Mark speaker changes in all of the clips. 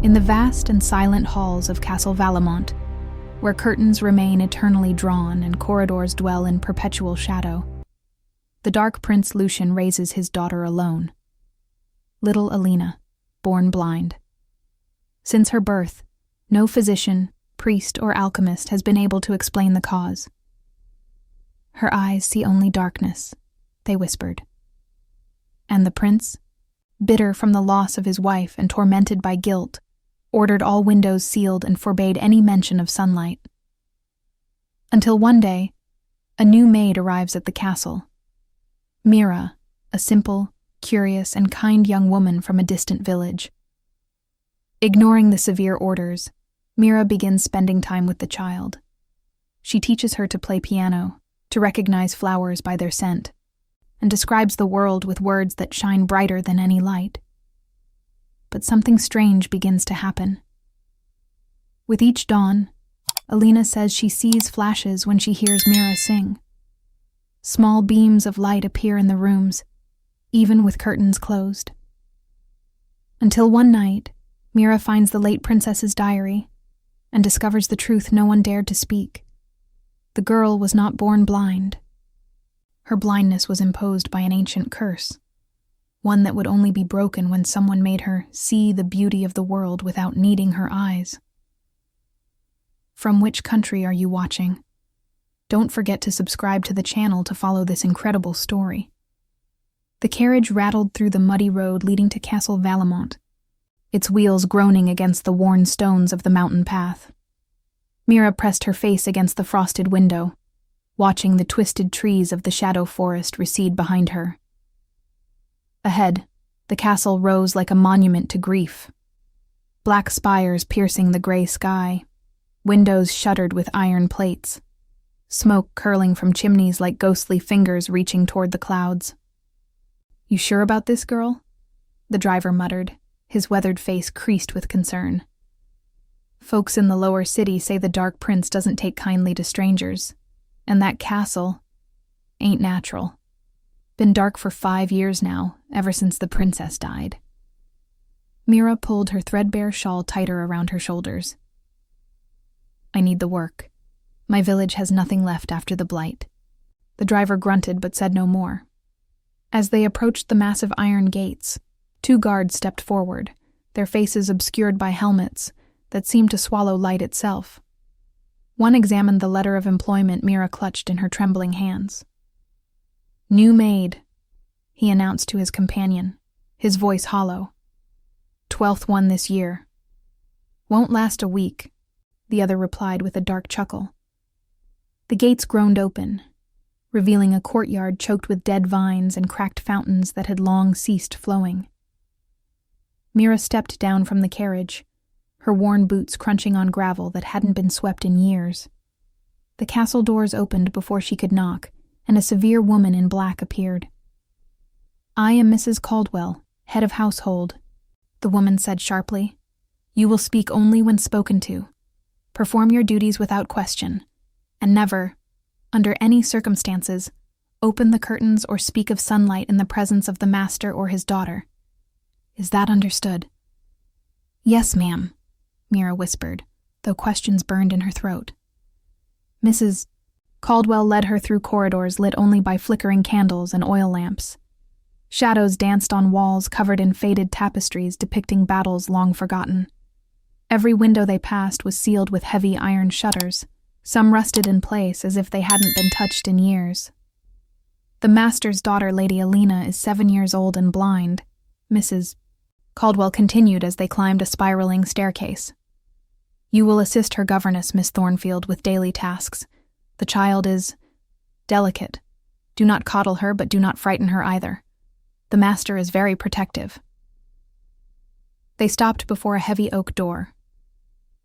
Speaker 1: In the vast and silent halls of Castle Valamont, where curtains remain eternally drawn and corridors dwell in perpetual shadow, the Dark Prince Lucien raises his daughter alone, little Alina, born blind. Since her birth, no physician, priest, or alchemist has been able to explain the cause. Her eyes see only darkness, they whispered. And the prince, bitter from the loss of his wife and tormented by guilt, ordered all windows sealed and forbade any mention of sunlight. Until one day, a new maid arrives at the castle. Mira, a simple, curious, and kind young woman from a distant village. Ignoring the severe orders, Mira begins spending time with the child. She teaches her to play piano, to recognize flowers by their scent, and describes the world with words that shine brighter than any light. But something strange begins to happen. With each dawn, Alina says she sees flashes when she hears Mira sing. Small beams of light appear in the rooms, even with curtains closed. Until one night, Mira finds the late princess's diary and discovers the truth no one dared to speak. The girl was not born blind. Her blindness was imposed by an ancient curse, one that would only be broken when someone made her see the beauty of the world without needing her eyes. From which country are you watching? Don't forget to subscribe to the channel to follow this incredible story. The carriage rattled through the muddy road leading to Castle Valamont, its wheels groaning against the worn stones of the mountain path. Mira pressed her face against the frosted window, watching the twisted trees of the shadow forest recede behind her. Ahead, the castle rose like a monument to grief. Black spires piercing the gray sky, windows shuttered with iron plates, smoke curling from chimneys like ghostly fingers reaching toward the clouds. "You sure about this, girl?" the driver muttered, his weathered face creased with concern. "Folks in the lower city say the Dark Prince doesn't take kindly to strangers, and that castle ain't natural. Been dark for 5 years now, ever since the princess died." Mira pulled her threadbare shawl tighter around her shoulders. "I need the work. My village has nothing left after the blight." The driver grunted but said no more. As they approached the massive iron gates, 2 guards stepped forward, their faces obscured by helmets that seemed to swallow light itself. One examined the letter of employment Mira clutched in her trembling hands. "New Maid," he announced to his companion, his voice hollow. "12th one this year." "Won't last a week," the other replied with a dark chuckle. The gates groaned open, revealing a courtyard choked with dead vines and cracked fountains that had long ceased flowing. Mira stepped down from the carriage, her worn boots crunching on gravel that hadn't been swept in years. The castle doors opened before she could knock, and a severe woman in black appeared. "I am Mrs. Caldwell, head of household," the woman said sharply. "You will speak only when spoken to. Perform your duties without question, and never, under any circumstances, open the curtains or speak of sunlight in the presence of the master or his daughter. Is that understood?" "Yes, ma'am," Mira whispered, though questions burned in her throat. Mrs. Caldwell led her through corridors lit only by flickering candles and oil lamps. Shadows danced on walls covered in faded tapestries depicting battles long forgotten. Every window they passed was sealed with heavy iron shutters, some rusted in place as if they hadn't been touched in years. "The master's daughter, Lady Alina, is 7 years old and blind," Mrs. Caldwell continued as they climbed a spiraling staircase. "You will assist her governess, Miss Thornfield, with daily tasks. The child is delicate. Do not coddle her, but do not frighten her either. The master is very protective." They stopped before a heavy oak door.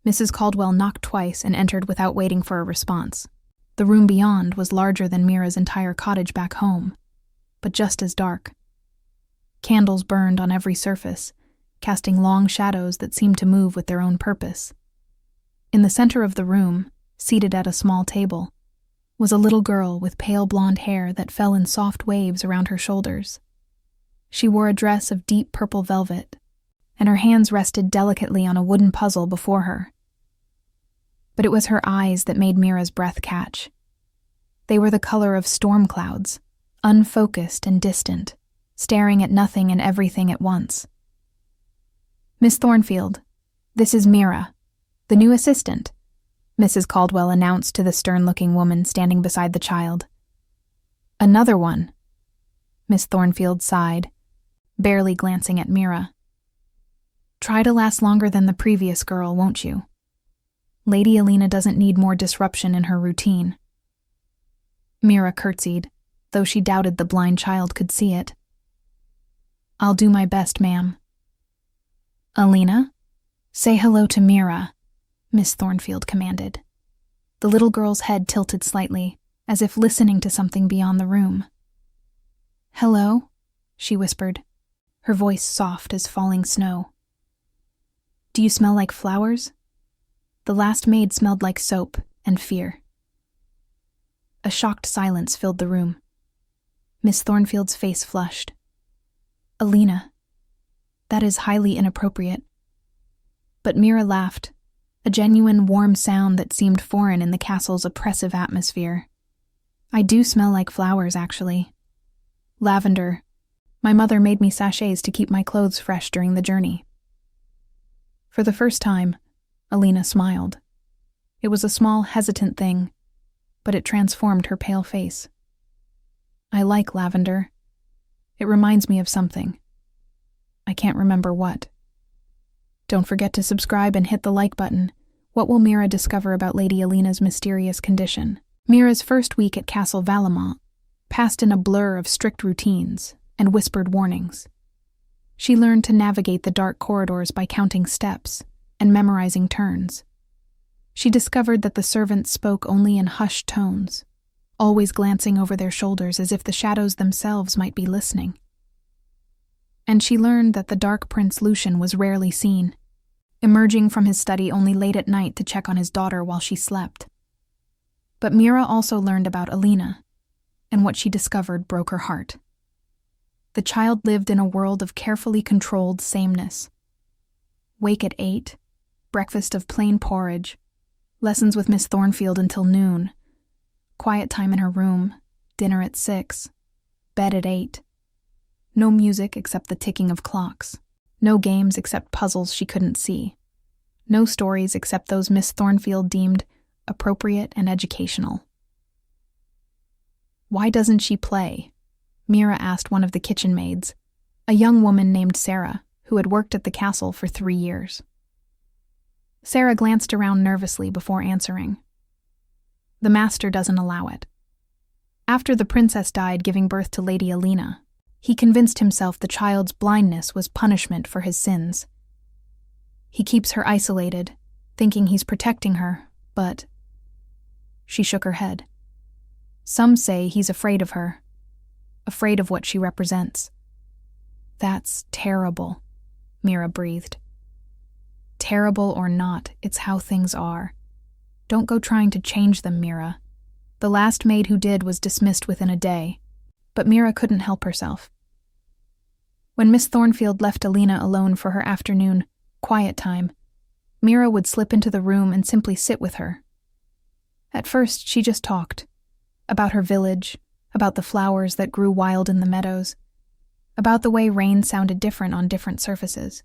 Speaker 1: Mrs. Caldwell knocked twice and entered without waiting for a response. The room beyond was larger than Mira's entire cottage back home, but just as dark. Candles burned on every surface, casting long shadows that seemed to move with their own purpose. In the center of the room, seated at a small table, was a little girl with pale blonde hair that fell in soft waves around her shoulders. She wore a dress of deep purple velvet, and her hands rested delicately on a wooden puzzle before her. But it was her eyes that made Mira's breath catch. They were the color of storm clouds, unfocused and distant, staring at nothing and everything at once. "Miss Thornfield, this is Mira, the new assistant," Mrs. Caldwell announced to the stern-looking woman standing beside the child. "Another one," Miss Thornfield sighed, barely glancing at Mira. "Try to last longer than the previous girl, won't you? Lady Alina doesn't need more disruption in her routine." Mira curtsied, though she doubted the blind child could see it. "I'll do my best, ma'am." "Alina, say hello to Mira," Miss Thornfield commanded. The little girl's head tilted slightly, as if listening to something beyond the room. "Hello," she whispered, her voice soft as falling snow. "Do you smell like flowers?" The last maid smelled like soap and fear. A shocked silence filled the room. Miss Thornfield's face flushed. "Alina, that is highly inappropriate." But Mira laughed, a genuine warm sound that seemed foreign in the castle's oppressive atmosphere. "I do smell like flowers, actually. Lavender. My mother made me sachets to keep my clothes fresh during the journey." For the first time, Alina smiled. It was a small, hesitant thing, but it transformed her pale face. "I like lavender. It reminds me of something. I can't remember what." Don't forget to subscribe and hit the like button. What will Mira discover about Lady Alina's mysterious condition? Mira's first week at Castle Valamont passed in a blur of strict routines and whispered warnings. She learned to navigate the dark corridors by counting steps and memorizing turns. She discovered that the servants spoke only in hushed tones, always glancing over their shoulders as if the shadows themselves might be listening. And she learned that the Dark Prince Lucien was rarely seen, emerging from his study only late at night to check on his daughter while she slept. But Mira also learned about Alina, and what she discovered broke her heart. The child lived in a world of carefully controlled sameness. Wake at 8, breakfast of plain porridge, lessons with Miss Thornfield until noon, quiet time in her room, dinner at 6, bed at 8. No music except the ticking of clocks. No games except puzzles she couldn't see. No stories except those Miss Thornfield deemed appropriate and educational. "Why doesn't she play?" Mira asked one of the kitchen maids, a young woman named Sarah, who had worked at the castle for 3 years. Sarah glanced around nervously before answering. "The master doesn't allow it. After the princess died giving birth to Lady Alina, he convinced himself the child's blindness was punishment for his sins. He keeps her isolated, thinking he's protecting her, but..." She shook her head. "Some say he's afraid of her, afraid of what she represents." "That's terrible," Mira breathed. "Terrible or not, it's how things are. Don't go trying to change them, Mira. The last maid who did was dismissed within a day." But Mira couldn't help herself. When Miss Thornfield left Alina alone for her afternoon quiet time, Mira would slip into the room and simply sit with her. At first, she just talked. About her village, about the flowers that grew wild in the meadows, about the way rain sounded different on different surfaces.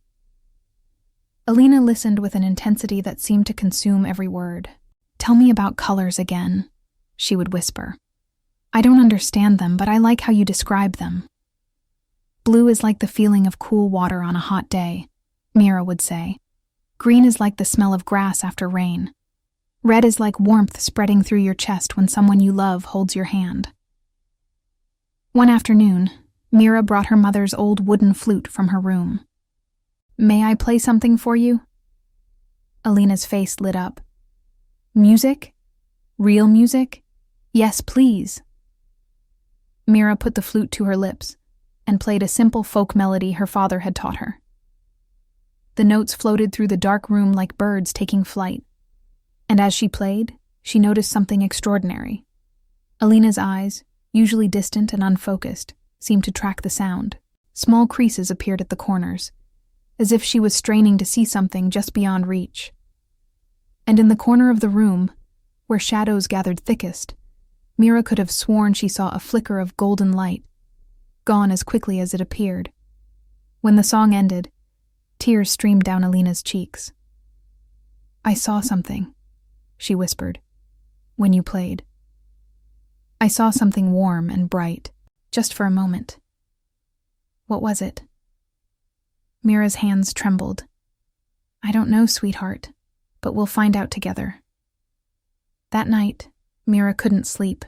Speaker 1: Alina listened with an intensity that seemed to consume every word. "Tell me about colors again," she would whisper. "I don't understand them, but I like how you describe them." "Blue is like the feeling of cool water on a hot day," Mira would say. "Green is like the smell of grass after rain. Red is like warmth spreading through your chest when someone you love holds your hand." One afternoon, Mira brought her mother's old wooden flute from her room. "May I play something for you?" Alina's face lit up. "Music? Real music? Yes, please." Mira put the flute to her lips and played a simple folk melody her father had taught her. The notes floated through the dark room like birds taking flight, and as she played, she noticed something extraordinary. Alina's eyes, usually distant and unfocused, seemed to track the sound. Small creases appeared at the corners, as if she was straining to see something just beyond reach. And in the corner of the room, where shadows gathered thickest, Mira could have sworn she saw a flicker of golden light, gone as quickly as it appeared. When the song ended, tears streamed down Alina's cheeks. "I saw something," she whispered, "when you played. I saw something warm and bright, just for a moment." "What was it?" Mira's hands trembled. "I don't know, sweetheart, but we'll find out together." That night, Mira couldn't sleep.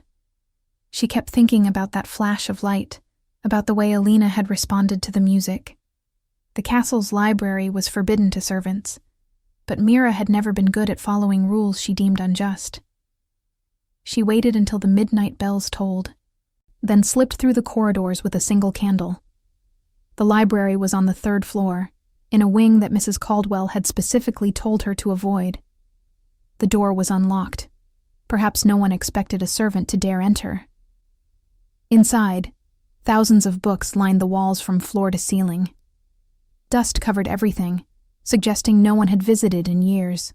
Speaker 1: She kept thinking about that flash of light, about the way Alina had responded to the music. The castle's library was forbidden to servants, but Mira had never been good at following rules she deemed unjust. She waited until the midnight bells tolled, then slipped through the corridors with a single candle. The library was on the 3rd floor, in a wing that Mrs. Caldwell had specifically told her to avoid. The door was unlocked. Perhaps no one expected a servant to dare enter. Inside, thousands of books lined the walls from floor to ceiling. Dust covered everything, suggesting no one had visited in years.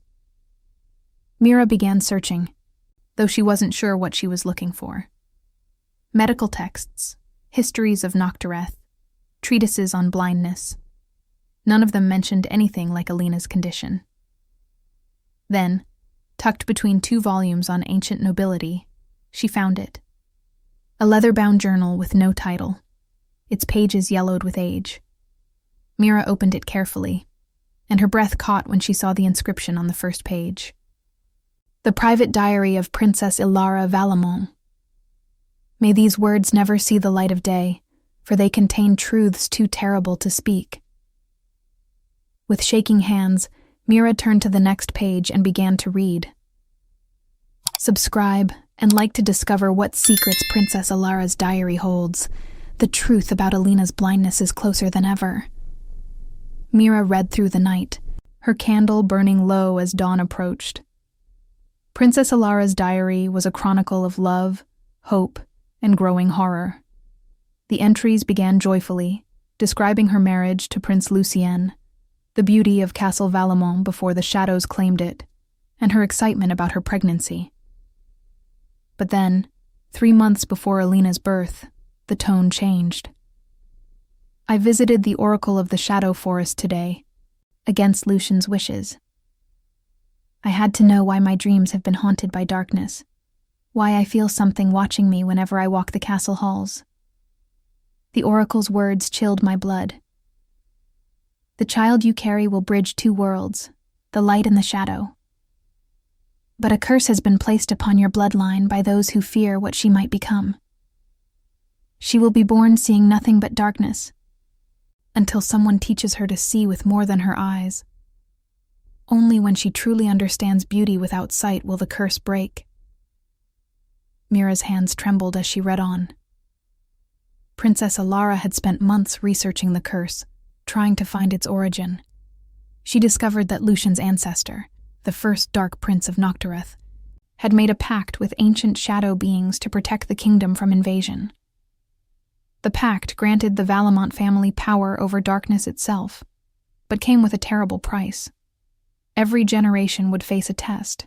Speaker 1: Mira began searching, though she wasn't sure what she was looking for. Medical texts, histories of Noctureth, treatises on blindness. None of them mentioned anything like Alina's condition. Then, tucked between 2 volumes on ancient nobility, she found it. A leather-bound journal with no title, its pages yellowed with age. Mira opened it carefully, and her breath caught when she saw the inscription on the first page. "The private diary of Princess Ilara Valamont. May these words never see the light of day, for they contain truths too terrible to speak." With shaking hands, Mira turned to the next page and began to read. "Subscribe and like to discover what secrets Princess Ilara's diary holds. The truth about Alina's blindness is closer than ever." Mira read through the night, her candle burning low as dawn approached. Princess Ilara's diary was a chronicle of love, hope, and growing horror. The entries began joyfully, describing her marriage to Prince Lucien, the beauty of Castle Valamont before the shadows claimed it, and her excitement about her pregnancy. But then, 3 months before Alina's birth, the tone changed. "I visited the Oracle of the Shadow Forest today, against Lucien's wishes. I had to know why my dreams have been haunted by darkness, why I feel something watching me whenever I walk the castle halls. The Oracle's words chilled my blood. The child you carry will bridge 2 worlds, the light and the shadow. But a curse has been placed upon your bloodline by those who fear what she might become. She will be born seeing nothing but darkness, until someone teaches her to see with more than her eyes. Only when she truly understands beauty without sight will the curse break." Mira's hands trembled as she read on. Princess Ilara had spent months researching the curse, trying to find its origin. She discovered that Lucien's ancestor, the first Dark Prince of Noctureth, had made a pact with ancient shadow beings to protect the kingdom from invasion. The pact granted the Valamont family power over darkness itself, but came with a terrible price. Every generation would face a test.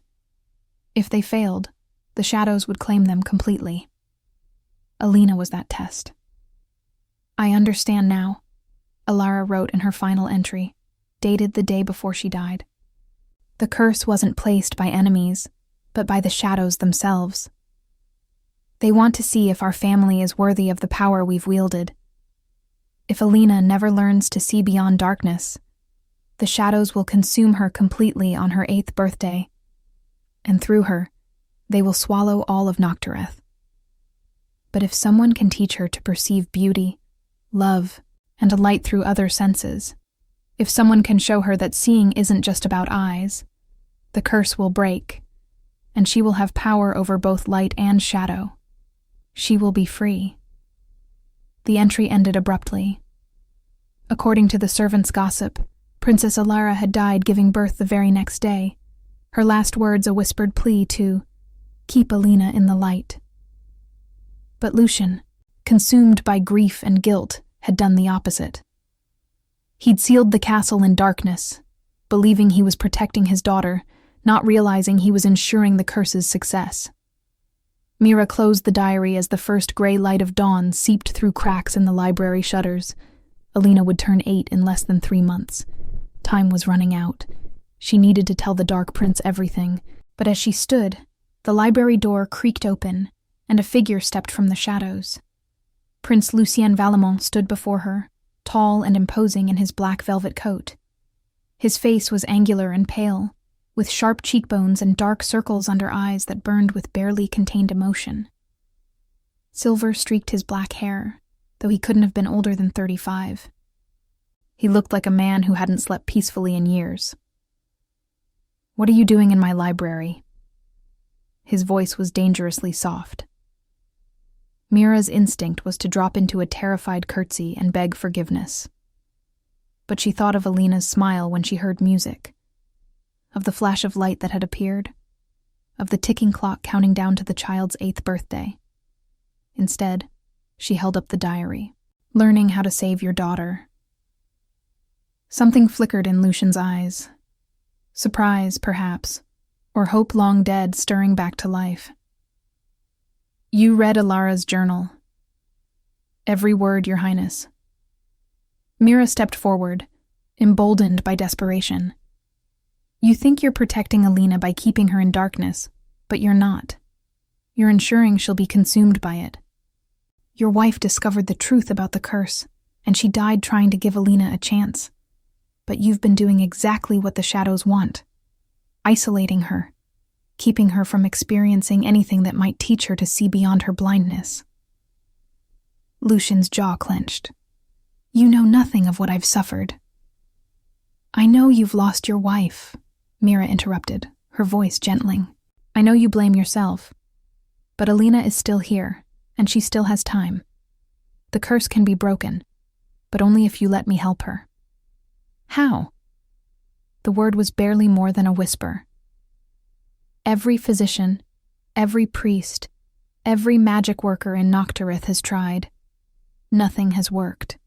Speaker 1: If they failed, the shadows would claim them completely. Alina was that test. "I understand now," Ilara wrote in her final entry, dated the day before she died. "The curse wasn't placed by enemies, but by the shadows themselves. They want to see if our family is worthy of the power we've wielded. If Alina never learns to see beyond darkness, the shadows will consume her completely on her 8th birthday, and through her, they will swallow all of Noctureth. But if someone can teach her to perceive beauty, love, and a light through other senses, if someone can show her that seeing isn't just about eyes, the curse will break, and she will have power over both light and shadow. She will be free." The entry ended abruptly. According to the servants' gossip, Princess Ilara had died giving birth the very next day, her last words a whispered plea to keep Alina in the light. But Lucien, consumed by grief and guilt, had done the opposite. He'd sealed the castle in darkness, believing he was protecting his daughter, not realizing he was ensuring the curse's success. Mira closed the diary as the first gray light of dawn seeped through cracks in the library shutters. Alina would turn 8 in less than 3 months. Time was running out. She needed to tell the Dark Prince everything, but as she stood, the library door creaked open, and a figure stepped from the shadows. Prince Lucien Valamont stood before her, tall and imposing in his black velvet coat. His face was angular and pale, with sharp cheekbones and dark circles under eyes that burned with barely contained emotion. Silver streaked his black hair, though he couldn't have been older than 35. He looked like a man who hadn't slept peacefully in years. "What are you doing in my library?" His voice was dangerously soft. Mira's instinct was to drop into a terrified curtsy and beg forgiveness. But she thought of Alina's smile when she heard music, of the flash of light that had appeared, of the ticking clock counting down to the child's 8th birthday. Instead, she held up the diary. "Learning how to save your daughter." Something flickered in Lucien's eyes. Surprise, perhaps, or hope long dead stirring back to life. "You read Alara's journal." "Every word, Your Highness." Mira stepped forward, emboldened by desperation. "You think you're protecting Alina by keeping her in darkness, but you're not. You're ensuring she'll be consumed by it. Your wife discovered the truth about the curse, and she died trying to give Alina a chance. But you've been doing exactly what the shadows want, isolating her, keeping her from experiencing anything that might teach her to see beyond her blindness." Lucien's jaw clenched. "You know nothing of what I've suffered." "I know you've lost your wife," Mira interrupted, her voice gentling. "I know you blame yourself. But Alina is still here, and she still has time. The curse can be broken, but only if you let me help her." "How?" The word was barely more than a whisper. "Every physician, every priest, every magic worker in Nocturith has tried. Nothing has worked.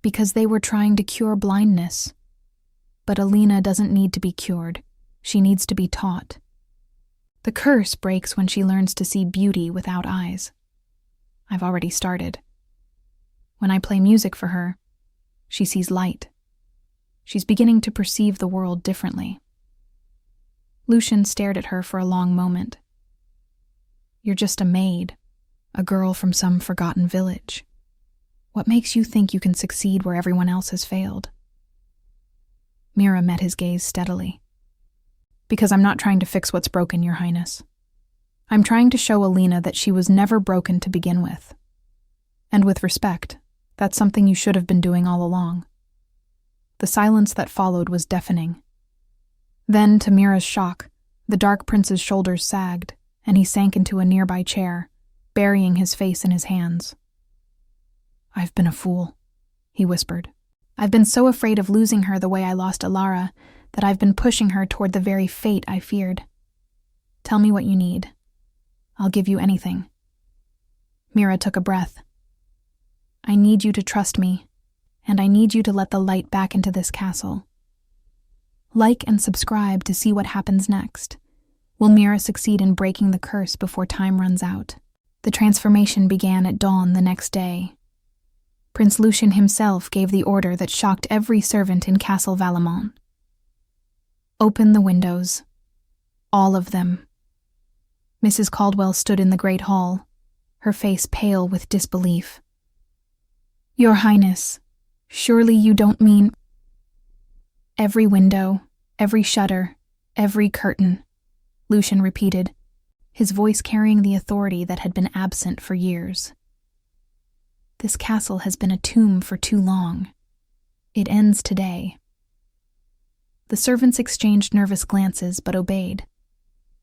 Speaker 1: Because they were trying to cure blindness. But Alina doesn't need to be cured. She needs to be taught. The curse breaks when she learns to see beauty without eyes. I've already started. When I play music for her, she sees light. She's beginning to perceive the world differently." Lucien stared at her for a long moment. "You're just a maid, a girl from some forgotten village. What makes you think you can succeed where everyone else has failed?" Mira met his gaze steadily. "Because I'm not trying to fix what's broken, Your Highness. I'm trying to show Alina that she was never broken to begin with. And with respect, that's something you should have been doing all along." The silence that followed was deafening. Then, to Mira's shock, the Dark Prince's shoulders sagged, and he sank into a nearby chair, burying his face in his hands. "I've been a fool," he whispered. "I've been so afraid of losing her the way I lost Alara that I've been pushing her toward the very fate I feared. Tell me what you need. I'll give you anything." Mira took a breath. "I need you to trust me, and I need you to let the light back into this castle. Like and subscribe to see what happens next. Will Mira succeed in breaking the curse before time runs out?" The transformation began at dawn the next day. Prince Lucien himself gave the order that shocked every servant in Castle Valamont. "Open the windows. All of them." Mrs. Caldwell stood in the great hall, her face pale with disbelief. "Your Highness, surely you don't mean—" "Every window, every shutter, every curtain," Lucien repeated, his voice carrying the authority that had been absent for years. "This castle has been a tomb for too long. It ends today." The servants exchanged nervous glances but obeyed.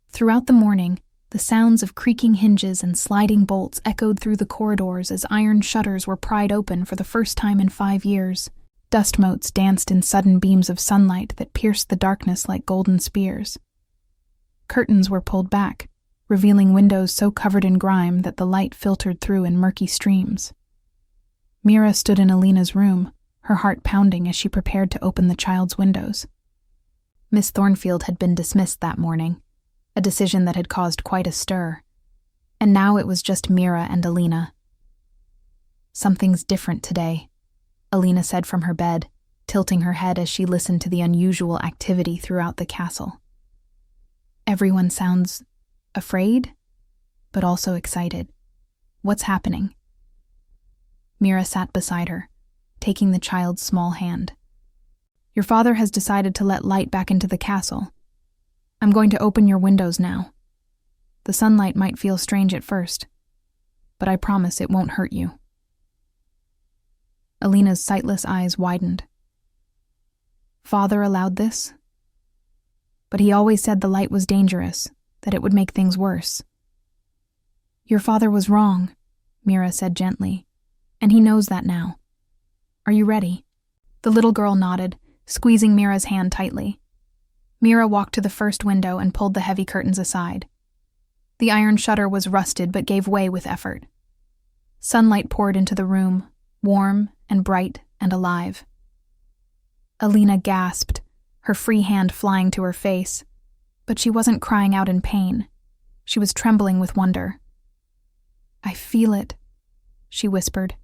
Speaker 1: Throughout the morning, the sounds of creaking hinges and sliding bolts echoed through the corridors as iron shutters were pried open for the first time in 5 years. Dust motes danced in sudden beams of sunlight that pierced the darkness like golden spears. Curtains were pulled back, revealing windows so covered in grime that the light filtered through in murky streams. Mira stood in Alina's room, her heart pounding as she prepared to open the child's windows. Miss Thornfield had been dismissed that morning, a decision that had caused quite a stir, and now it was just Mira and Alina. "Something's different today," Alina said from her bed, tilting her head as she listened to the unusual activity throughout the castle. "Everyone sounds afraid, but also excited. What's happening?" Mira sat beside her, taking the child's small hand. "Your father has decided to let light back into the castle. I'm going to open your windows now. The sunlight might feel strange at first, but I promise it won't hurt you." Alina's sightless eyes widened. "Father allowed this? But he always said the light was dangerous, that it would make things worse." "Your father was wrong," Mira said gently, "and he knows that now. Are you ready?" The little girl nodded, squeezing Mira's hand tightly. Mira walked to the first window and pulled the heavy curtains aside. The iron shutter was rusted but gave way with effort. Sunlight poured into the room, warm and bright and alive. Alina gasped, her free hand flying to her face, but she wasn't crying out in pain. She was trembling with wonder. "I feel it," she whispered.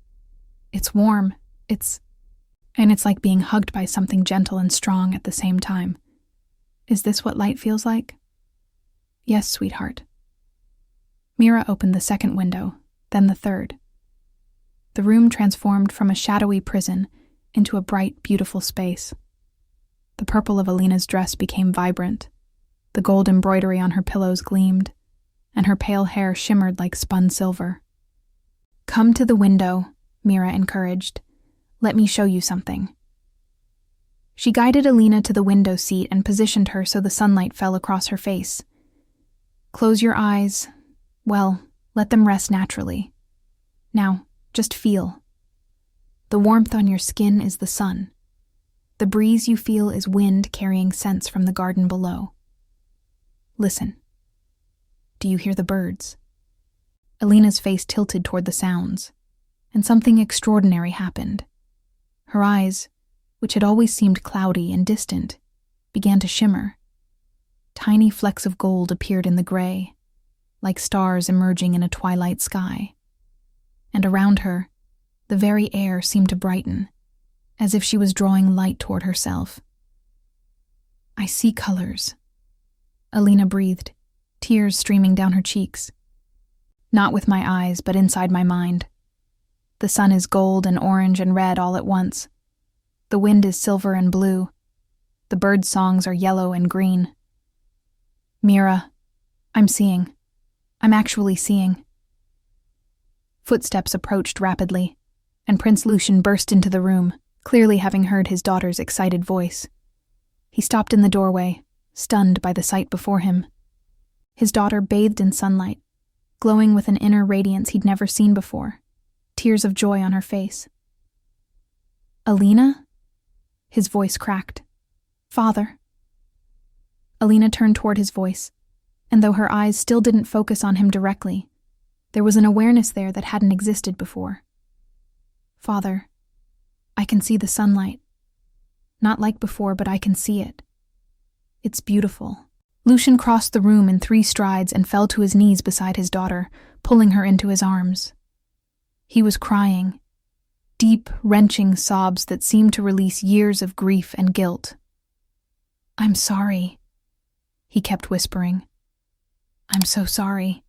Speaker 1: "It's warm, and it's like being hugged by something gentle and strong at the same time. Is this what light feels like?" "Yes, sweetheart." Mira opened the second window, then the third. The room transformed from a shadowy prison into a bright, beautiful space. The purple of Alina's dress became vibrant. The gold embroidery on her pillows gleamed, and her pale hair shimmered like spun silver. "Come to the window," Mira encouraged. "Let me show you something." She guided Alina to the window seat and positioned her so the sunlight fell across her face. "Close your eyes. Well, let them rest naturally. Now, just feel. The warmth on your skin is the sun. The breeze you feel is wind carrying scents from the garden below. Listen. Do you hear the birds?" Alina's face tilted toward the sounds, and something extraordinary happened. Her eyes, which had always seemed cloudy and distant, began to shimmer. Tiny flecks of gold appeared in the gray, like stars emerging in a twilight sky. And around her, the very air seemed to brighten, as if she was drawing light toward herself. "I see colors," Alina breathed, tears streaming down her cheeks. "Not with my eyes, but inside my mind. The sun is gold and orange and red all at once. The wind is silver and blue. The birds' songs are yellow and green. Mira, I'm seeing. I'm actually seeing." Footsteps approached rapidly, and Prince Lucien burst into the room, clearly having heard his daughter's excited voice. He stopped in the doorway, stunned by the sight before him. His daughter bathed in sunlight, glowing with an inner radiance he'd never seen before, tears of joy on her face. "Alina?" His voice cracked. "Father." Alina turned toward his voice, and though her eyes still didn't focus on him directly, there was an awareness there that hadn't existed before. "Father, I can see the sunlight. Not like before, but I can see it. It's beautiful." Lucien crossed the room in 3 strides and fell to his knees beside his daughter, pulling her into his arms. He was crying, deep, wrenching sobs that seemed to release years of grief and guilt. "I'm sorry," he kept whispering. "I'm so sorry.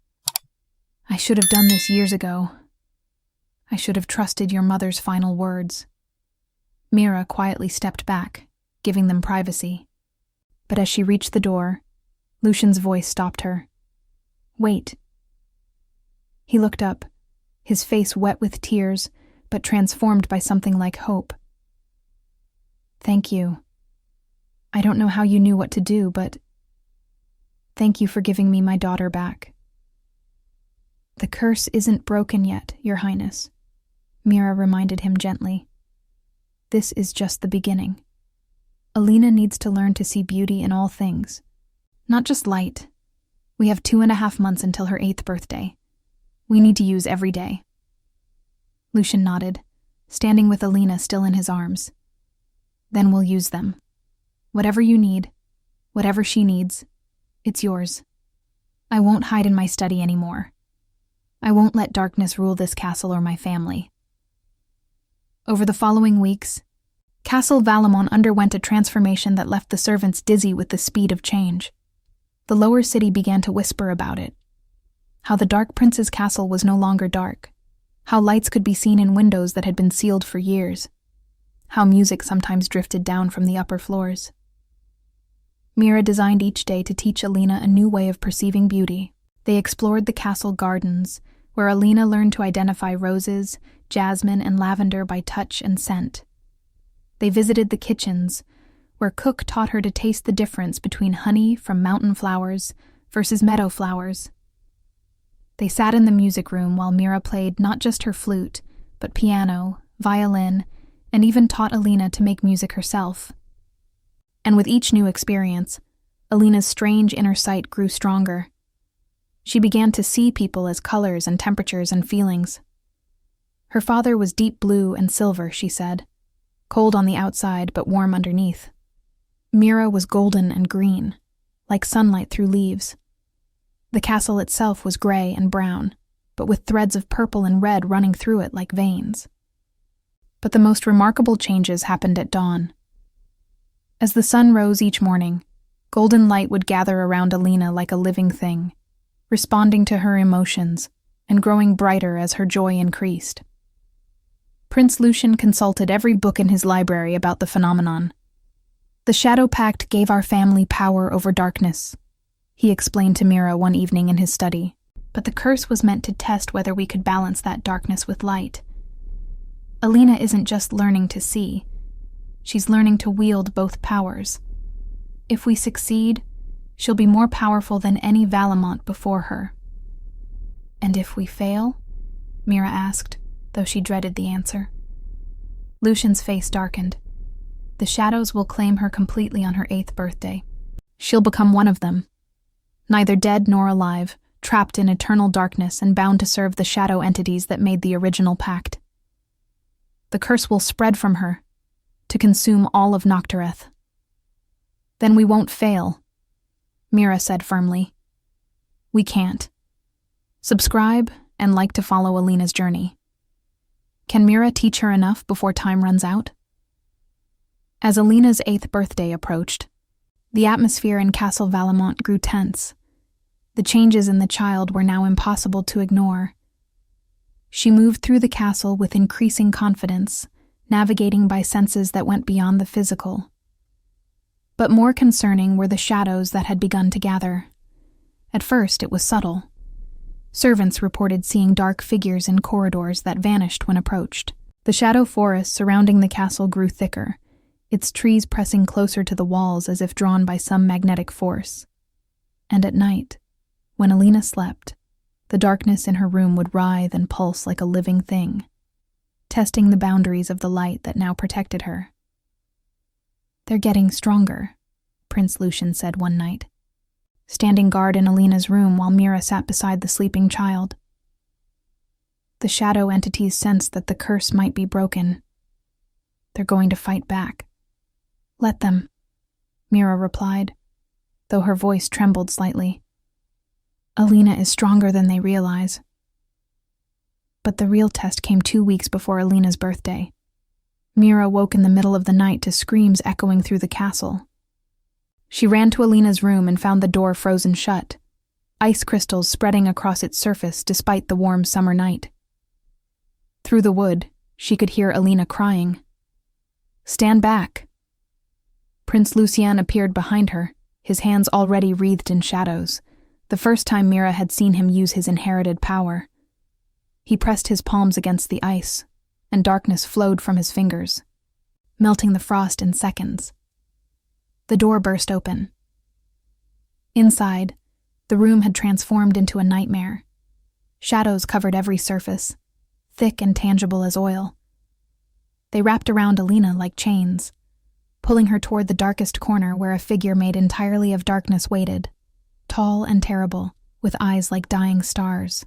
Speaker 1: I should have done this years ago. I should have trusted your mother's final words." Mira quietly stepped back, giving them privacy. But as she reached the door, Lucien's voice stopped her. "Wait." He looked up, his face wet with tears, but transformed by something like hope. "Thank you. I don't know how you knew what to do, but thank you for giving me my daughter back." "The curse isn't broken yet, Your Highness," Mira reminded him gently. "This is just the beginning. Alina needs to learn to see beauty in all things, not just light. We have 2.5 months until her 8th birthday. We need to use every day." Lucien nodded, standing with Alina still in his arms. "Then we'll use them. Whatever you need, whatever she needs, it's yours. I won't hide in my study anymore. I won't let darkness rule this castle or my family." Over the following weeks, Castle Valamont underwent a transformation that left the servants dizzy with the speed of change. The lower city began to whisper about it. How the Dark Prince's castle was no longer dark. How lights could be seen in windows that had been sealed for years. How music sometimes drifted down from the upper floors. Mira designed each day to teach Alina a new way of perceiving beauty. They explored the castle gardens, where Alina learned to identify roses, jasmine, and lavender by touch and scent. They visited the kitchens, where Cook taught her to taste the difference between honey from mountain flowers versus meadow flowers. They sat in the music room while Mira played not just her flute, but piano, violin, and even taught Alina to make music herself. And with each new experience, Alina's strange inner sight grew stronger. She began to see people as colors and temperatures and feelings. Her father was deep blue and silver, she said, cold on the outside but warm underneath. Mira was golden and green, like sunlight through leaves. The castle itself was gray and brown, but with threads of purple and red running through it like veins. But the most remarkable changes happened at dawn. As the sun rose each morning, golden light would gather around Alina like a living thing, responding to her emotions and growing brighter as her joy increased. Prince Lucien consulted every book in his library about the phenomenon. "The Shadow Pact gave our family power over darkness," he explained to Mira one evening in his study. "But the curse was meant to test whether we could balance that darkness with light. Alina isn't just learning to see. She's learning to wield both powers. If we succeed, she'll be more powerful than any Valamont before her." "And if we fail?" Mira asked, though she dreaded the answer. Lucien's face darkened. "The shadows will claim her completely on her 8th birthday. She'll become one of them, neither dead nor alive, trapped in eternal darkness and bound to serve the shadow entities that made the original pact. The curse will spread from her, to consume all of Noctureth." "Then we won't fail," Mira said firmly. "We can't. Subscribe and like to follow Alina's journey. Can Mira teach her enough before time runs out?" As Alina's 8th birthday approached, the atmosphere in Castle Valamont grew tense. The changes in the child were now impossible to ignore. She moved through the castle with increasing confidence, navigating by senses that went beyond the physical. But more concerning were the shadows that had begun to gather. At first, it was subtle. Servants reported seeing dark figures in corridors that vanished when approached. The shadow forest surrounding the castle grew thicker, its trees pressing closer to the walls as if drawn by some magnetic force. And at night, when Alina slept, the darkness in her room would writhe and pulse like a living thing, testing the boundaries of the light that now protected her. "They're getting stronger," Prince Lucien said one night, standing guard in Alina's room while Mira sat beside the sleeping child. "The shadow entities sensed that the curse might be broken. They're going to fight back." "Let them," Mira replied, though her voice trembled slightly. "Alina is stronger than they realize." But the real test came 2 weeks before Alina's birthday. Mira woke in the middle of the night to screams echoing through the castle. She ran to Alina's room and found the door frozen shut, ice crystals spreading across its surface despite the warm summer night. Through the wood, she could hear Alina crying. "Stand back." Prince Lucien appeared behind her, his hands already wreathed in shadows, the first time Mira had seen him use his inherited power. He pressed his palms against the ice, and darkness flowed from his fingers, melting the frost in seconds. The door burst open. Inside, the room had transformed into a nightmare. Shadows covered every surface, thick and tangible as oil. They wrapped around Alina like chains, pulling her toward the darkest corner where a figure made entirely of darkness waited, tall and terrible, with eyes like dying stars.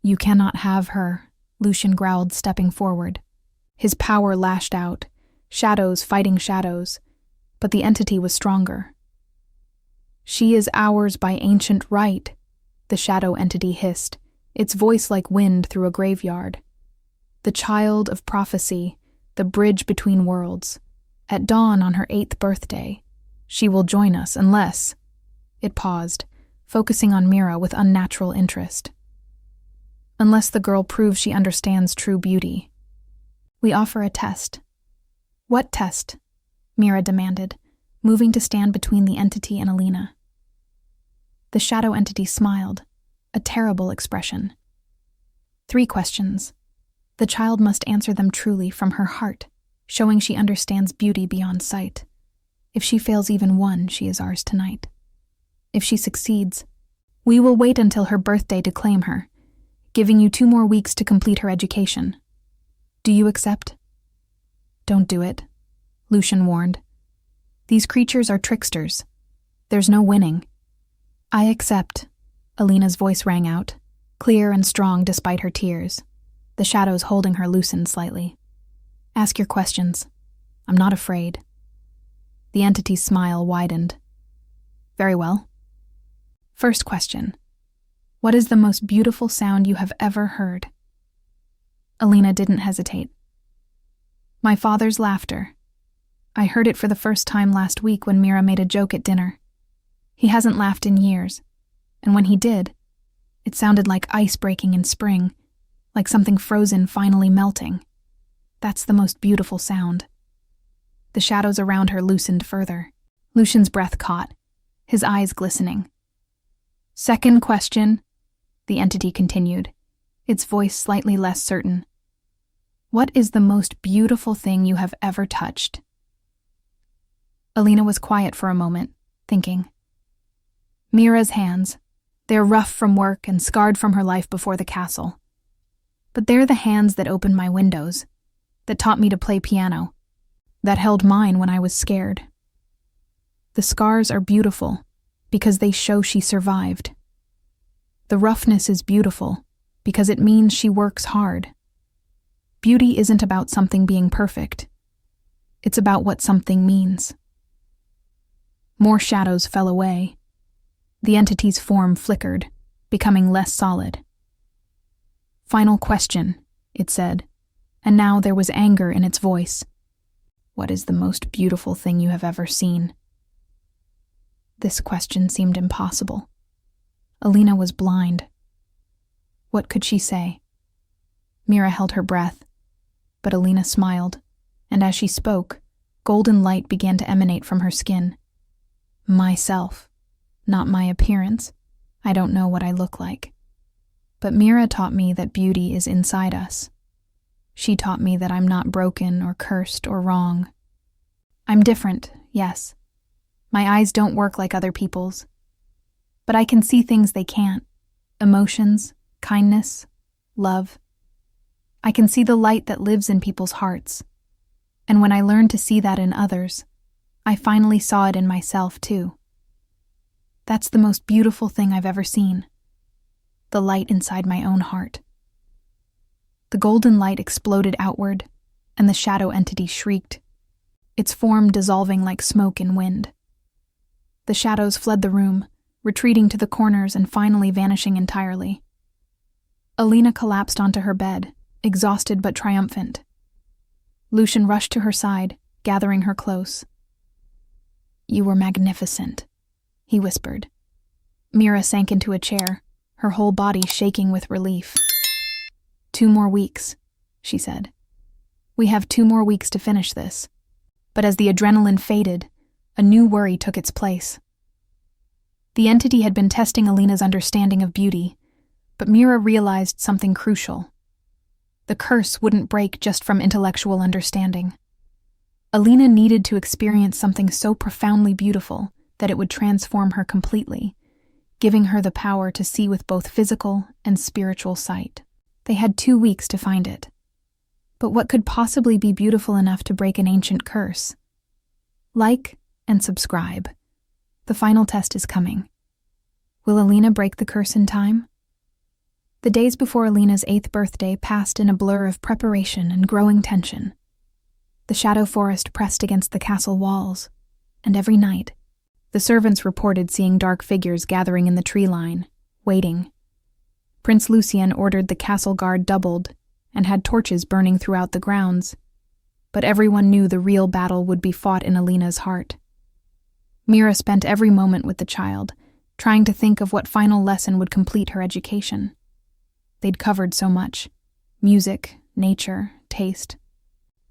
Speaker 1: "You cannot have her," Lucien growled, stepping forward. His power lashed out, shadows fighting shadows, but the entity was stronger. "She is ours by ancient right," the shadow entity hissed, its voice like wind through a graveyard. "The child of prophecy, the bridge between worlds. At dawn on her 8th birthday, she will join us unless—" It paused, focusing on Mira with unnatural interest. "Unless the girl proves she understands true beauty. We offer a test." "What test?" Mira demanded, moving to stand between the entity and Alina. The shadow entity smiled, a terrible expression. 3 questions. The child must answer them truly from her heart, showing she understands beauty beyond sight. If she fails even one, she is ours tonight. If she succeeds, we will wait until her birthday to claim her, giving you 2 more weeks to complete her education. Do you accept? Don't do it, Lucien warned. These creatures are tricksters. There's no winning. I accept, Alina's voice rang out, clear and strong despite her tears, the shadows holding her loosened slightly. Ask your questions. I'm not afraid. The entity's smile widened. Very well. First question. What is the most beautiful sound you have ever heard? Alina didn't hesitate. My father's laughter. I heard it for the first time last week when Mira made a joke at dinner. He hasn't laughed in years, and when he did, it sounded like ice breaking in spring, like something frozen finally melting. That's the most beautiful sound. The shadows around her loosened further. Lucien's breath caught, his eyes glistening. Second question, the entity continued, its voice slightly less certain. What is the most beautiful thing you have ever touched? Alina was quiet for a moment, thinking. Mira's hands. They're rough from work and scarred from her life before the castle. But they're the hands that opened my windows, that taught me to play piano, that held mine when I was scared. The scars are beautiful because they show she survived. The roughness is beautiful because it means she works hard. Beauty isn't about something being perfect. It's about what something means. More shadows fell away. The entity's form flickered, becoming less solid. Final question, it said, and now there was anger in its voice. What is the most beautiful thing you have ever seen? This question seemed impossible. Alina was blind. What could she say? Mira held her breath, but Alina smiled, and as she spoke, golden light began to emanate from her skin. Myself, not my appearance. I don't know what I look like. But Mira taught me that beauty is inside us. She taught me that I'm not broken or cursed or wrong. I'm different, yes. My eyes don't work like other people's. But I can see things they can't. Emotions, kindness, love. I can see the light that lives in people's hearts. And when I learned to see that in others, I finally saw it in myself too. That's the most beautiful thing I've ever seen. The light inside my own heart. The golden light exploded outward, and the shadow entity shrieked, its form dissolving like smoke in wind. The shadows fled the room, retreating to the corners and finally vanishing entirely. Alina collapsed onto her bed, exhausted but triumphant. Lucien rushed to her side, gathering her close. You were magnificent, he whispered. Mira sank into a chair, her whole body shaking with relief. 2 more weeks, she said. We have 2 more weeks to finish this. But as the adrenaline faded, a new worry took its place. The entity had been testing Alina's understanding of beauty, but Mira realized something crucial. The curse wouldn't break just from intellectual understanding. Alina needed to experience something so profoundly beautiful that it would transform her completely, giving her the power to see with both physical and spiritual sight. They had 2 weeks to find it. But what could possibly be beautiful enough to break an ancient curse? Like and subscribe. The final test is coming. Will Alina break the curse in time? The days before Alina's 8th birthday passed in a blur of preparation and growing tension. The shadow forest pressed against the castle walls, and every night, the servants reported seeing dark figures gathering in the tree line, waiting. Prince Lucien ordered the castle guard doubled and had torches burning throughout the grounds, but everyone knew the real battle would be fought in Alina's heart. Mira spent every moment with the child, trying to think of what final lesson would complete her education. They'd covered so much: music, nature, taste,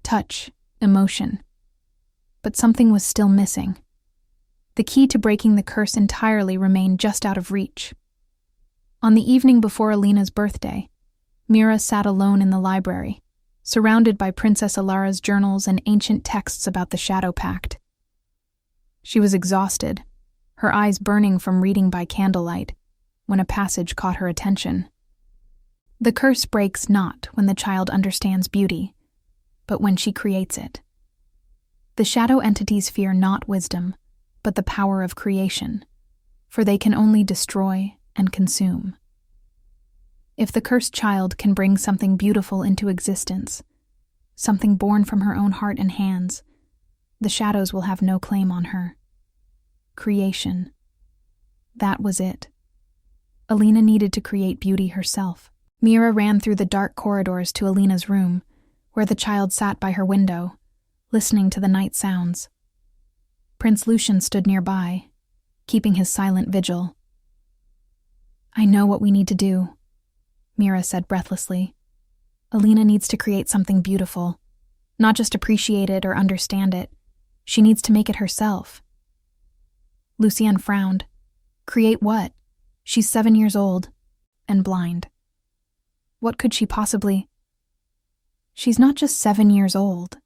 Speaker 1: touch, emotion. But something was still missing. The key to breaking the curse entirely remained just out of reach. On the evening before Alina's birthday, Mira sat alone in the library, surrounded by Princess Alara's journals and ancient texts about the Shadow Pact. She was exhausted, her eyes burning from reading by candlelight, when a passage caught her attention. The curse breaks not when the child understands beauty, but when she creates it. The shadow entities fear not wisdom, but the power of creation, for they can only destroy and consume. If the cursed child can bring something beautiful into existence, something born from her own heart and hands, the shadows will have no claim on her. Creation. That was it. Alina needed to create beauty herself. Mira ran through the dark corridors to Alina's room, where the child sat by her window, listening to the night sounds. Prince Lucien stood nearby, keeping his silent vigil. "I know what we need to do," Mira said breathlessly. "Alina needs to create something beautiful, not just appreciate it or understand it. She needs to make it herself." Lucien frowned. "Create what? She's 7 years old, and blind. What could she possibly—" "She's not just 7 years old,"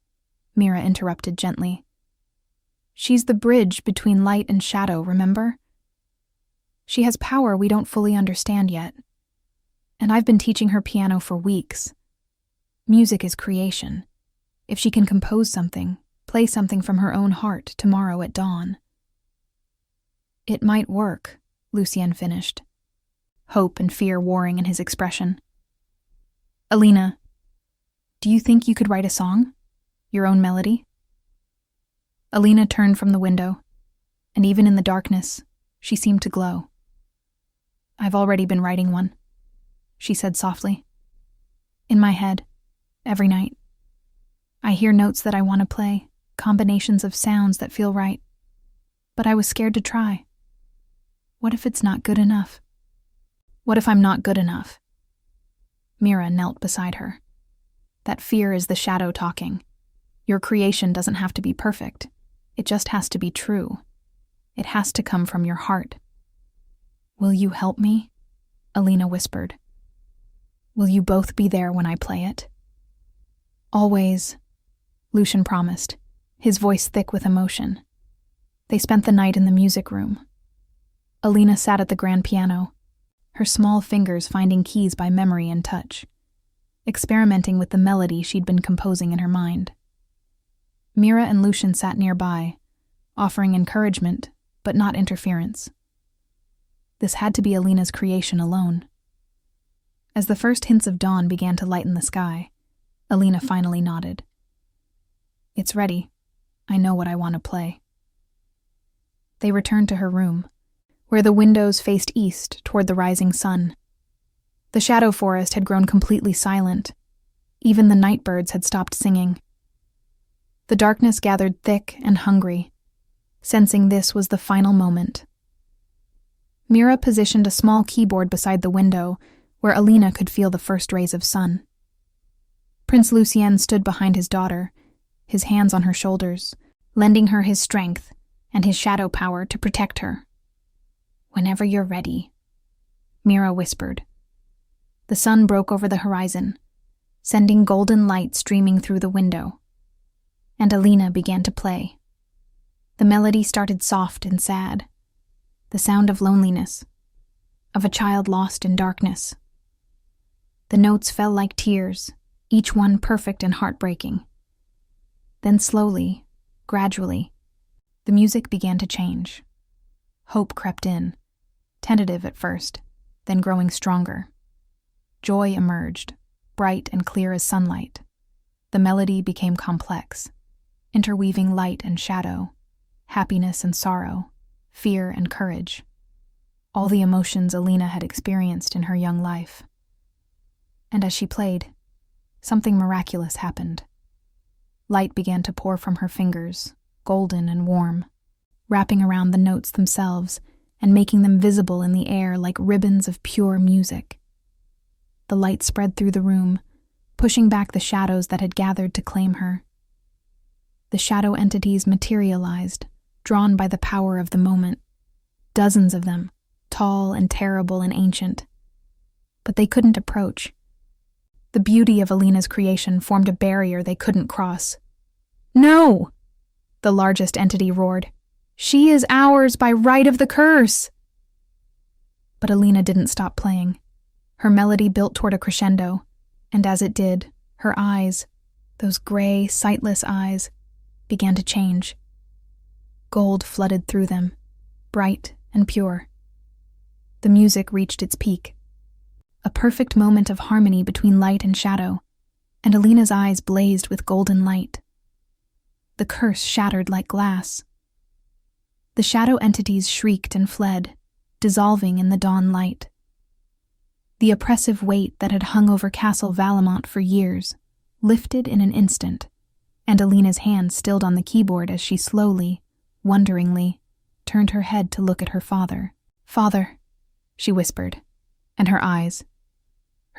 Speaker 1: Mira interrupted gently. "She's the bridge between light and shadow, remember? She has power we don't fully understand yet. And I've been teaching her piano for weeks. Music is creation. If she can compose something, play something from her own heart tomorrow at dawn." "It might work," Lucien finished, hope and fear warring in his expression. "Alina, do you think you could write a song? Your own melody?" Alina turned from the window, and even in the darkness, she seemed to glow. "I've already been writing one," she said softly. "In my head, every night. I hear notes that I want to play, combinations of sounds that feel right. But I was scared to try. What if it's not good enough? What if I'm not good enough?" Mira knelt beside her. "That fear is the shadow talking. Your creation doesn't have to be perfect. It just has to be true. It has to come from your heart." "Will you help me?" Alina whispered. "Will you both be there when I play it?" "Always," Lucien promised, his voice thick with emotion. They spent the night in the music room. Alina sat at the grand piano, her small fingers finding keys by memory and touch, experimenting with the melody she'd been composing in her mind. Mira and Lucien sat nearby, offering encouragement, but not interference. This had to be Alina's creation alone. As the first hints of dawn began to lighten the sky, Alina finally nodded. "It's ready. I know what I want to play." They returned to her room, where the windows faced east toward the rising sun. The shadow forest had grown completely silent. Even the night birds had stopped singing. The darkness gathered thick and hungry, sensing this was the final moment. Mira positioned a small keyboard beside the window, where Alina could feel the first rays of sun. Prince Lucien stood behind his daughter, his hands on her shoulders, lending her his strength and his shadow power to protect her. "Whenever you're ready," Mira whispered. The sun broke over the horizon, sending golden light streaming through the window, and Alina began to play. The melody started soft and sad, the sound of loneliness, of a child lost in darkness. The notes fell like tears, each one perfect and heartbreaking. Then slowly, gradually, the music began to change. Hope crept in, tentative at first, then growing stronger. joy emerged, bright and clear as sunlight. The melody became complex, interweaving light and shadow, happiness and sorrow, fear and courage. All the emotions Alina had experienced in her young life. And as she played, something miraculous happened. Light began to pour from her fingers, golden and warm, wrapping around the notes themselves and making them visible in the air like ribbons of pure music. The light spread through the room, pushing back the shadows that had gathered to claim her. The shadow entities materialized, drawn by the power of the moment. Dozens of them, tall and terrible and ancient. But they couldn't approach. The beauty of Alina's creation formed a barrier they couldn't cross. "No!" the largest entity roared. "She is ours by right of the curse!" But Alina didn't stop playing. Her melody built toward a crescendo, and as it did, her eyes, those gray, sightless eyes, began to change. Gold flooded through them, bright and pure. The music reached its peak. A perfect moment of harmony between light and shadow, and Alina's eyes blazed with golden light. The curse shattered like glass. The shadow entities shrieked and fled, dissolving in the dawn light. The oppressive weight that had hung over Castle Valamont for years lifted in an instant, and Alina's hand stilled on the keyboard as she slowly, wonderingly, turned her head to look at her father. "Father," she whispered, and her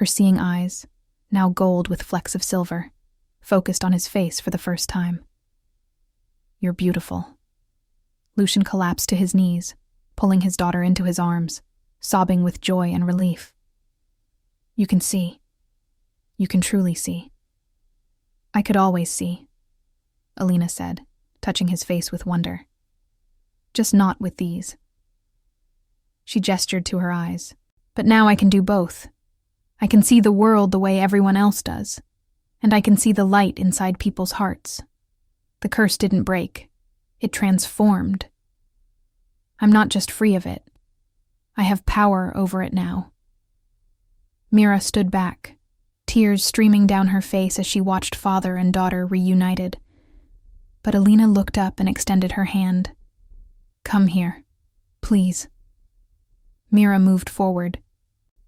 Speaker 1: seeing eyes, now gold with flecks of silver, focused on his face for the first time. "You're beautiful." Lucien collapsed to his knees, pulling his daughter into his arms, sobbing with joy and relief. "You can see. You can truly see." "I could always see," Alina said, touching his face with wonder. "Just not with these." She gestured to her eyes. "But now I can do both. I can see the world the way everyone else does, and I can see the light inside people's hearts. The curse didn't break. It transformed. I'm not just free of it. I have power over it now." Mira stood back, tears streaming down her face as she watched father and daughter reunited. But Alina looked up and extended her hand. "Come here, please." Mira moved forward,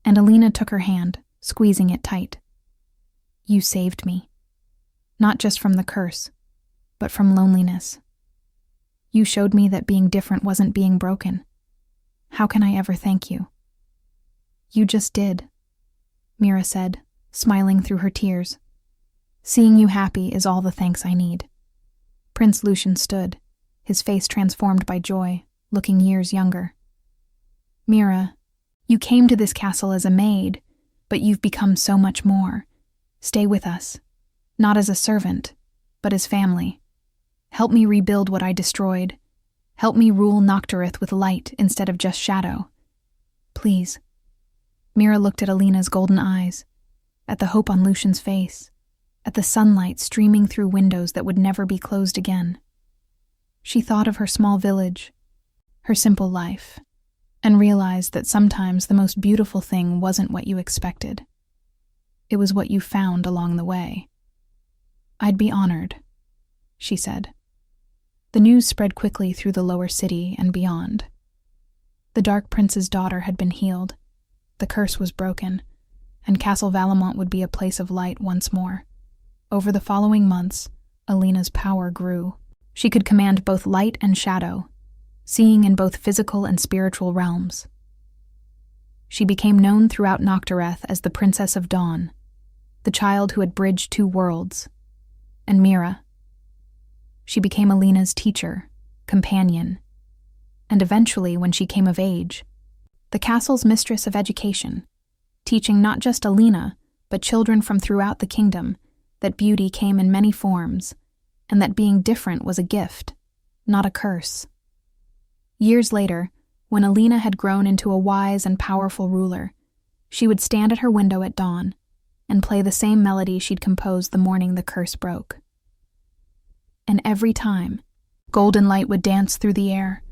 Speaker 1: and Alina took her hand, squeezing it tight. "You saved me. Not just from the curse, but from loneliness. You showed me that being different wasn't being broken. How can I ever thank you?" "You just did," Mira said, smiling through her tears. "Seeing you happy is all the thanks I need." Prince Lucien stood, his face transformed by joy, looking years younger. "Mira, you came to this castle as a maid, but you've become so much more. Stay with us, not as a servant, but as family. Help me rebuild what I destroyed. Help me rule Nocturith with light instead of just shadow. Please." Mira looked at Alina's golden eyes, at the hope on Lucien's face, at the sunlight streaming through windows that would never be closed again. She thought of her small village, her simple life, and realized that sometimes the most beautiful thing wasn't what you expected. It was what you found along the way. "I'd be honored," she said. The news spread quickly through the lower city and beyond. The Dark Prince's daughter had been healed, the curse was broken, and Castle Valamont would be a place of light once more. Over the following months, Alina's power grew. She could command both light and shadow, seeing in both physical and spiritual realms. She became known throughout Nocturith as the Princess of Dawn, the child who had bridged two worlds, and Mira. She became Alina's teacher, companion, and eventually, when she came of age, the castle's mistress of education, teaching not just Alina, but children from throughout the kingdom that beauty came in many forms, and that being different was a gift, not a curse. Years later, when Alina had grown into a wise and powerful ruler, she would stand at her window at dawn and play the same melody she'd composed the morning the curse broke. And every time, golden light would dance through the air,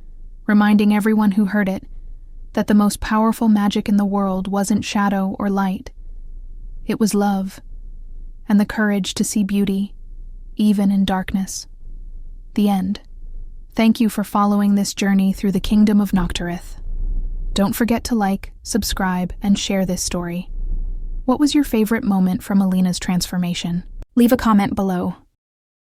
Speaker 1: reminding everyone who heard it that the most powerful magic in the world wasn't shadow or light, It was love, and the courage to see beauty, even in darkness. The end. Thank you for following this journey through the kingdom of Nocturith. Don't forget to like, subscribe, and share this story. What was your favorite moment from Alina's transformation? Leave a comment below.